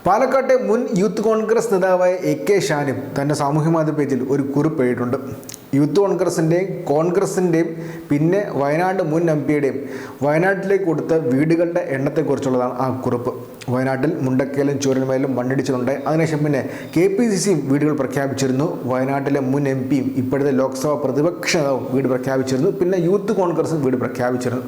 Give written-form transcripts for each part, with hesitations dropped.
പാലക്കാട്ടെ മുൻ യൂത്ത് കോൺഗ്രസ് നേതാവായ AK ഷാനിം തൻ്റെ സാമൂഹ്യമാധ്യമ പേജിൽ ഒരു കുറിപ്പ് എഴുതിയിട്ടുണ്ട്. യൂത്ത് കോൺഗ്രസിൻ്റെയും പിന്നെ വയനാട് മുൻ MP-യുടെയും വയനാട്ടിലേക്ക് കൊടുത്ത വീടുകളുടെ എണ്ണത്തെക്കുറിച്ചുള്ളതാണ് ആ കുറിപ്പ്. വയനാട്ടിൽ മുണ്ടക്കയിലും ചൂരൽമലയിലും മണ്ണിടിച്ചിട്ടുണ്ട്. അതിനുശേഷം പിന്നെ KPCC വീടുകൾ പ്രഖ്യാപിച്ചിരുന്നു. വയനാട്ടിലെ മുൻ MP-യും ഇപ്പോഴത്തെ ലോക്സഭാ പ്രതിപക്ഷ നേതാവും വീട് പ്രഖ്യാപിച്ചിരുന്നു. പിന്നെ യൂത്ത് കോൺഗ്രസും വീട് പ്രഖ്യാപിച്ചിരുന്നു.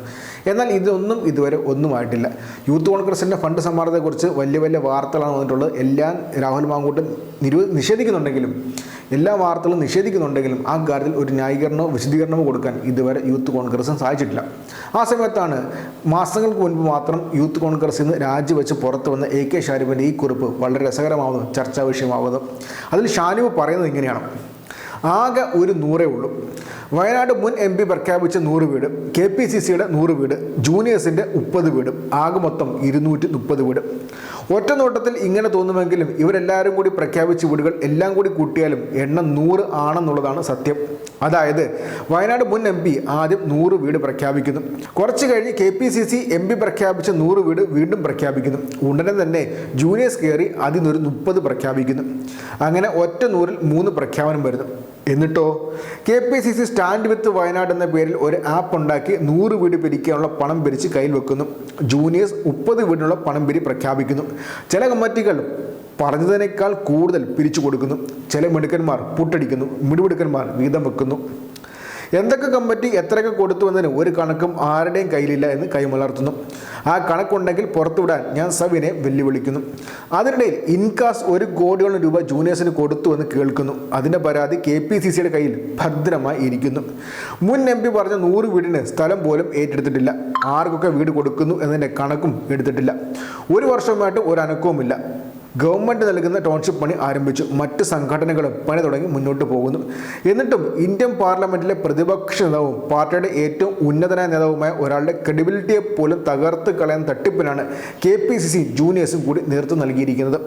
എന്നാൽ ഇതൊന്നും ഇതുവരെ ഒന്നുമായിട്ടില്ല. യൂത്ത് കോൺഗ്രസിൻ്റെ ഫണ്ട് സമ്മാനത്തെക്കുറിച്ച് വലിയ വലിയ വാർത്തകളാണ് വന്നിട്ടുള്ളത്. എല്ലാം രാഹുൽ മാങ്കൂട്ടൻ നിഷേധിക്കുന്നുണ്ടെങ്കിലും എല്ലാ വാർത്തകളും നിഷേധിക്കുന്നുണ്ടെങ്കിലും ആ കാര്യത്തിൽ ഒരു ന്യായീകരണമോ വിശദീകരണമോ കൊടുക്കാൻ ഇതുവരെ യൂത്ത് കോൺഗ്രസിന് സാധിച്ചിട്ടില്ല. ആ സമയത്താണ് മാസങ്ങൾക്ക് മുൻപ് മാത്രം യൂത്ത് കോൺഗ്രസിൽ നിന്ന് രാജിവെച്ച് പുറത്തു വന്ന AK ഷാനിബിൻ്റെ ഈ കുറിപ്പ് വളരെ രസകരമാവുന്നു, ചർച്ചാ വിഷയമാവുന്നു. അതിൽ ഷാനിബ് പറയുന്നത് ഇങ്ങനെയാണ്: ആകെ ഒരു 100 ഉള്ളൂ. വയനാട് മുൻ MP പ്രഖ്യാപിച്ച 100 വീട്, KPCCയുടെ 100 വീട്, ജൂനിയേഴ്സിൻ്റെ 30 വീട്, ആകെ മൊത്തം 230 വീട്. ഒറ്റ നോട്ടത്തിൽ ഇങ്ങനെ തോന്നുമെങ്കിലും ഇവരെല്ലാവരും കൂടി പ്രഖ്യാപിച്ച വീടുകൾ എല്ലാം കൂടി കൂട്ടിയാലും എണ്ണം 100 ആണെന്നുള്ളതാണ് സത്യം. അതായത് വയനാട് മുൻ MP ആദ്യം 100 വീട് പ്രഖ്യാപിക്കുന്നു. കുറച്ച് കഴിഞ്ഞ് KPCC MP പ്രഖ്യാപിച്ച 100 വീട് വീണ്ടും പ്രഖ്യാപിക്കുന്നു. ഉടനെ തന്നെ ജൂനിയേഴ്സ് കയറി അതിനൊരു 30 പ്രഖ്യാപിക്കുന്നു. അങ്ങനെ ഒറ്റ 100-ൽ 3 പ്രഖ്യാപനം വരുന്നു. എന്നിട്ടോ KPCC സ്റ്റാൻഡ് വിത്ത് വയനാട് എന്ന പേരിൽ ഒരു ആപ്പ് ഉണ്ടാക്കി 100 വീട് പിരിക്കാനുള്ള പണം പിരിച്ച് കയ്യിൽ വെക്കുന്നു. ജൂനിയേഴ്സ് 30 വീടിനുള്ള പണം പിരി പ്രഖ്യാപിക്കുന്നു. ചില കമ്മിറ്റികൾ പറഞ്ഞതിനേക്കാൾ കൂടുതൽ പിരിച്ചു കൊടുക്കുന്നു. ചില മിടുക്കന്മാർ പുട്ടടിക്കുന്നു, മിടുമിടുക്കന്മാർ വീതം വെക്കുന്നു. എന്തൊക്കെ കമ്മിറ്റി എത്രയൊക്കെ കൊടുത്തു എന്നതിന് ഒരു കണക്കും ആരുടെയും കയ്യിലില്ല എന്ന് കൈമലർത്തുന്നു. ആ കണക്കുണ്ടെങ്കിൽ പുറത്തുവിടാൻ ഞാൻ സവിനെ വെല്ലുവിളിക്കുന്നു. അതിനിടയിൽ ഇൻകാസ് 1 കോടിയോളം രൂപ ജൂനിയേഴ്സിന് കൊടുത്തു എന്ന് കേൾക്കുന്നു. അതിൻ്റെ പരാതി KPCCയുടെ കയ്യിൽ ഭദ്രമായി ഇരിക്കുന്നു. മുൻ MP പറഞ്ഞ 100 വീടിന് സ്ഥലം പോലും ഏറ്റെടുത്തിട്ടില്ല. ആർക്കൊക്കെ വീട് കൊടുക്കുന്നു എന്നതിൻ്റെ കണക്കും എടുത്തിട്ടില്ല. 1 വർഷമായിട്ട് ഒരു അനക്കവുമില്ല. ഗവൺമെൻറ് നൽകുന്ന ടൗൺഷിപ്പ് പണി ആരംഭിച്ചു. മറ്റ് സംഘടനകളും പണി തുടങ്ങി മുന്നോട്ട് പോകുന്നു. എന്നിട്ടും ഇന്ത്യൻ പാർലമെൻറ്റിലെ പ്രതിപക്ഷ നേതാവും പാർട്ടിയുടെ ഏറ്റവും ഉന്നതനായ നേതാവുമായ ഒരാളുടെ ക്രെഡിബിലിറ്റിയെ പോലും തകർത്ത് കളയാൻ തട്ടിപ്പിനാണ് KPCC ജൂനിയേഴ്സും കൂടി നേതൃത്വം നൽകിയിരിക്കുന്നത്.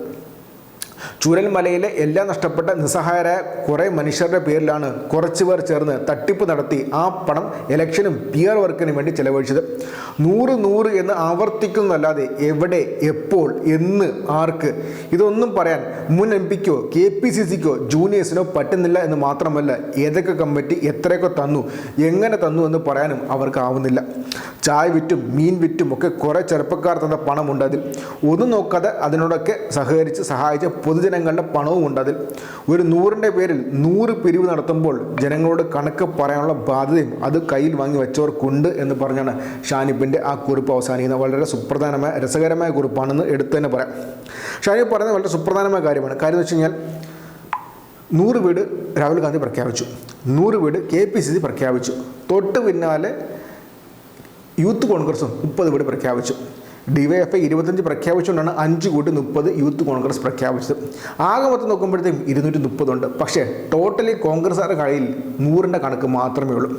ചൂരൽമലയിലെ എല്ലാം നഷ്ടപ്പെട്ട നിസ്സഹായരായ കുറേ മനുഷ്യരുടെ പേരിലാണ് കുറച്ച് പേർ ചേർന്ന് തട്ടിപ്പ് നടത്തി ആ പണം ഇലക്ഷനും PR വർക്കിനും വേണ്ടി ചെലവഴിച്ചത്. 100 എന്ന് ആവർത്തിക്കുന്നതല്ലാതെ എവിടെ, എപ്പോൾ, എന്ന്, ആർക്ക് ഇതൊന്നും പറയാൻ മുൻ MPക്കോ KPCCക്കോ ജൂനിയേഴ്സിനോ പറ്റുന്നില്ല എന്ന് മാത്രമല്ല, ഏതൊക്കെ കമ്മിറ്റി എത്രയൊക്കെ തന്നു, എങ്ങനെ തന്നു എന്ന് പറയാനും അവർക്ക് ചായ വിറ്റും മീൻ വിറ്റും ഒക്കെ കുറേ ചെറുപ്പക്കാർ തന്ന പണമുണ്ട് അതിൽ. ഒന്നും നോക്കാതെ അതിനോടൊക്കെ സഹായിച്ച പൊതുജനങ്ങളുടെ പണവും ഉണ്ട് അതിൽ. ഒരു 100ൻ്റെ പേരിൽ 100 പിരിവ് നടത്തുമ്പോൾ ജനങ്ങളോട് കണക്ക് പറയാനുള്ള ബാധ്യതയും അത് കയ്യിൽ വാങ്ങി വെച്ചവർക്കുണ്ട് എന്ന് പറഞ്ഞാണ് ഷാനിബിൻ്റെ ആ കുറിപ്പ് അവസാനിക്കുന്നത്. വളരെ സുപ്രധാനമായ രസകരമായ കുറിപ്പാണെന്ന് എടുത്തു തന്നെ പറയാം. ഷാനിബ് പറയുന്നത് വളരെ സുപ്രധാനമായ കാര്യമാണ്. കാര്യം എന്ന് വെച്ച് കഴിഞ്ഞാൽ 100 വീട് രാഹുൽ ഗാന്ധി പ്രഖ്യാപിച്ചു, 100 വീട് KPCC പ്രഖ്യാപിച്ചു. തൊട്ട് പിന്നാലെ യൂത്ത് കോൺഗ്രസും 30 വീട് പ്രഖ്യാപിച്ചു. DYFI 25 പ്രഖ്യാപിച്ചുകൊണ്ടാണ് 5 കൂട്ടി 30 യൂത്ത് കോൺഗ്രസ് പ്രഖ്യാപിച്ചത്. ആകെ മൊത്തം നോക്കുമ്പോഴത്തേക്കും 230 ഉണ്ട്. പക്ഷേ ടോട്ടലി കോൺഗ്രസ്സുകാരുടെ കയ്യിൽ 100ൻ്റെ കണക്ക് മാത്രമേ ഉള്ളൂ.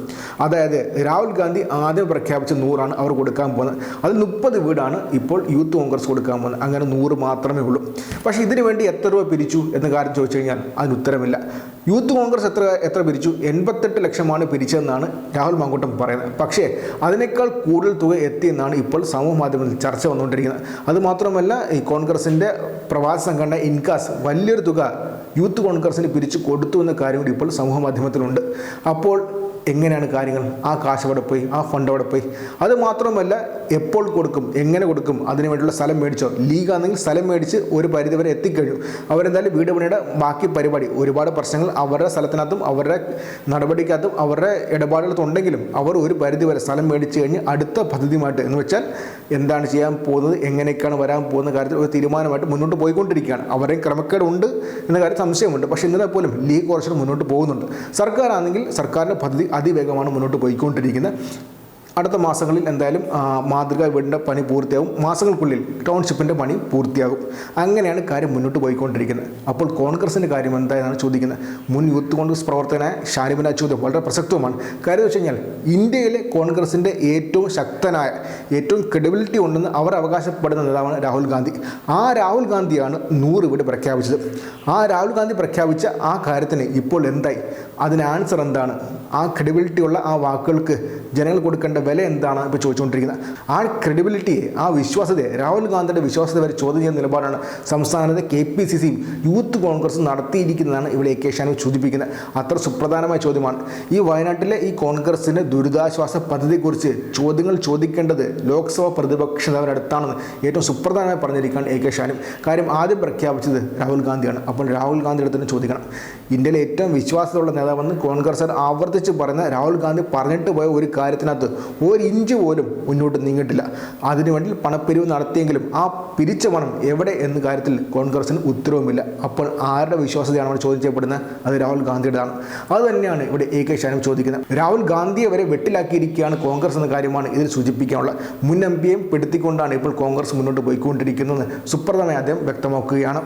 അതായത് രാഹുൽ ഗാന്ധി ആദ്യം പ്രഖ്യാപിച്ച 100 അവർ കൊടുക്കാൻ പോകുന്നത്. അതിൽ 30 വീടാണ് ഇപ്പോൾ യൂത്ത് കോൺഗ്രസ് കൊടുക്കാൻ പോകുന്നത്. അങ്ങനെ 100 മാത്രമേ ഉള്ളൂ. പക്ഷേ ഇതിനു വേണ്ടി എത്ര രൂപ പിരിച്ചു എന്ന കാര്യം ചോദിച്ചു കഴിഞ്ഞാൽ അതിന് ഉത്തരമില്ല. യൂത്ത് കോൺഗ്രസ് എത്ര പിരിച്ചു? 88 ലക്ഷമാണ് പിരിച്ചതെന്നാണ് രാഹുൽ മാങ്കൂട്ടം പറയുന്നത്. പക്ഷേ അതിനേക്കാൾ കൂടുതൽ തുക എത്തിയെന്നാണ് ഇപ്പോൾ സമൂഹ മാധ്യമത്തിൽ ചർച്ച വന്നുകൊണ്ടിരിക്കുന്നത്. അതുമാത്രമല്ല, ഈ കോൺഗ്രസിൻ്റെ പ്രവാസി സംഘടന ഇൻകാസ് വലിയൊരു തുക യൂത്ത് കോൺഗ്രസിന് പിരിച്ചു കൊടുത്തു എന്ന കാര്യം കൂടി ഇപ്പോൾ സമൂഹ മാധ്യമത്തിലുണ്ട്. അപ്പോൾ എങ്ങനെയാണ് കാര്യങ്ങൾ? ആ കാശ് അവിടെ പോയി, ആ ഫണ്ട് അവിടെ പോയി. അതുമാത്രമല്ല, എപ്പോൾ കൊടുക്കും, എങ്ങനെ കൊടുക്കും, അതിനു വേണ്ടിയുള്ള സ്ഥലം മേടിച്ചോ? ലീഗാണെങ്കിൽ സ്ഥലം മേടിച്ച് ഒരു പരിധിവരെ എത്തിക്കഴിഞ്ഞു. അവരെന്തായാലും വീട് പണിയുടെ ബാക്കി പരിപാടി, ഒരുപാട് പ്രശ്നങ്ങൾ അവരുടെ സ്ഥലത്തിനകത്തും അവരുടെ നടപടിക്കകത്തും അവരുടെ ഇടപാടുകളുണ്ടെങ്കിലും അവർ ഒരു പരിധിവരെ സ്ഥലം മേടിച്ച് കഴിഞ്ഞ് അടുത്ത പദ്ധതിയുമായിട്ട്, എന്ന് വെച്ചാൽ എന്താണ് ചെയ്യാൻ പോകുന്നത്, എങ്ങനെയൊക്കെയാണ് വരാൻ പോകുന്ന കാര്യത്തിൽ ഒരു തീരുമാനമായിട്ട് മുന്നോട്ട് പോയിക്കൊണ്ടിരിക്കുകയാണ്. അവരെയും ക്രമക്കേടുണ്ട് എന്ന കാര്യം സംശയമുണ്ട്. പക്ഷേ ഇന്നലെ പോലും ലീഗ് കുറച്ചുകൂടി മുന്നോട്ട് പോകുന്നുണ്ട്. സർക്കാരാണെങ്കിൽ സർക്കാരിൻ്റെ പദ്ധതി അതിവേഗമാണ് മുന്നോട്ട് പോയിക്കൊണ്ടിരിക്കുന്നത്. അടുത്ത മാസങ്ങളിൽ എന്തായാലും മാതൃകാ വീടിൻ്റെ പണി പൂർത്തിയാകും. മാസങ്ങൾക്കുള്ളിൽ ടൗൺഷിപ്പിൻ്റെ പണി പൂർത്തിയാകും. അങ്ങനെയാണ് കാര്യം മുന്നോട്ട് പോയിക്കൊണ്ടിരിക്കുന്നത്. അപ്പോൾ കോൺഗ്രസിൻ്റെ കാര്യം എന്തായാണ് ചോദിക്കുന്നത്? മുൻ യൂത്ത് കോൺഗ്രസ് പ്രവർത്തകനായ ഷാനിബിൻ്റെ ചോദ്യം വളരെ പ്രസക്തവുമാണ്. കാര്യം വെച്ച് കഴിഞ്ഞാൽ ഇന്ത്യയിലെ കോൺഗ്രസിൻ്റെ ഏറ്റവും ശക്തനായ, ഏറ്റവും ക്രെഡിബിലിറ്റി ഉണ്ടെന്ന് അവർ അവകാശപ്പെടുന്ന നേതാവാണ് രാഹുൽ ഗാന്ധി. ആ രാഹുൽ ഗാന്ധിയാണ് 100 വീട് പ്രഖ്യാപിച്ചത്. ആ രാഹുൽ ഗാന്ധി പ്രഖ്യാപിച്ച ആ കാര്യത്തിന് ഇപ്പോൾ എന്തായി? അതിന് ആൻസർ എന്താണ്, ആ ക്രെഡിബിലിറ്റി ഉള്ള ആ വാക്കുകൾക്ക് ജനങ്ങൾ കൊടുക്കേണ്ട വില എന്താണ് ഇപ്പോൾ ചോദിച്ചുകൊണ്ടിരിക്കുന്നത്. ആ ക്രെഡിബിലിറ്റിയെ, ആ വിശ്വാസ്യതയെ, രാഹുൽ ഗാന്ധിയുടെ വിശ്വാസ്യത വരെ ചോദ്യം ചെയ്യുന്ന നിലപാടാണ് സംസ്ഥാനത്തെ KPCCയും യൂത്ത് കോൺഗ്രസും നടത്തിയിരിക്കുന്നതാണ് ഇവിടെ AK ഷാനു സൂചിപ്പിക്കുന്നത്. അത്ര സുപ്രധാനമായ ചോദ്യമാണ്. ഈ വയനാട്ടിലെ ഈ കോൺഗ്രസിൻ്റെ ദുരിതാശ്വാസ പദ്ധതിയെക്കുറിച്ച് ചോദ്യങ്ങൾ ചോദിക്കേണ്ടത് ലോക്സഭാ പ്രതിപക്ഷ നേതാവിനടുത്താണെന്ന് ഏറ്റവും സുപ്രധാനമായി പറഞ്ഞിരിക്കുകയാണ് AK ഷാനു. കാര്യം ആദ്യം പ്രഖ്യാപിച്ചത് രാഹുൽ ഗാന്ധിയാണ്. അപ്പോൾ രാഹുൽ ഗാന്ധിയുടെ അടുത്ത് ചോദിക്കണം. ഇന്ത്യയിലെ ഏറ്റവും വിശ്വാസമുള്ള നേതാവെന്ന് കോൺഗ്രസ് ആവർത്തിച്ച് പറയുന്ന രാഹുൽ ഗാന്ധി പറഞ്ഞിട്ട് പോയ ഒരു കാര്യത്തിനകത്ത് ഒരു ഇഞ്ച് പോലും മുന്നോട്ട് നീങ്ങിയിട്ടില്ല. അതിനുവേണ്ടി പണപ്പിരിവ് നടത്തിയെങ്കിലും ആ പിരിച്ച പണം എവിടെ എന്ന കാര്യത്തിൽ കോൺഗ്രസിന് ഉത്തരവുമില്ല. അപ്പോൾ ആരുടെ വിശ്വാസ്യതയാണ് അവിടെ ചോദ്യം ചെയ്യപ്പെടുന്നത്? അത് രാഹുൽ ഗാന്ധിയുടേതാണ്. അത് തന്നെയാണ് ഇവിടെ AK ഷാനു ചോദിക്കുന്നത്. രാഹുൽ ഗാന്ധിയെ വരെ വെട്ടിലാക്കിയിരിക്കുകയാണ് കോൺഗ്രസ് എന്ന കാര്യമാണ് ഇതിൽ സൂചിപ്പിക്കാനുള്ള. മുൻ MP യെയും പെടുത്തിക്കൊണ്ടാണ് ഇപ്പോൾ കോൺഗ്രസ് മുന്നോട്ട് പോയിക്കൊണ്ടിരിക്കുന്നത് സുപ്രധാനമായി അദ്ദേഹം വ്യക്തമാക്കുകയാണ്.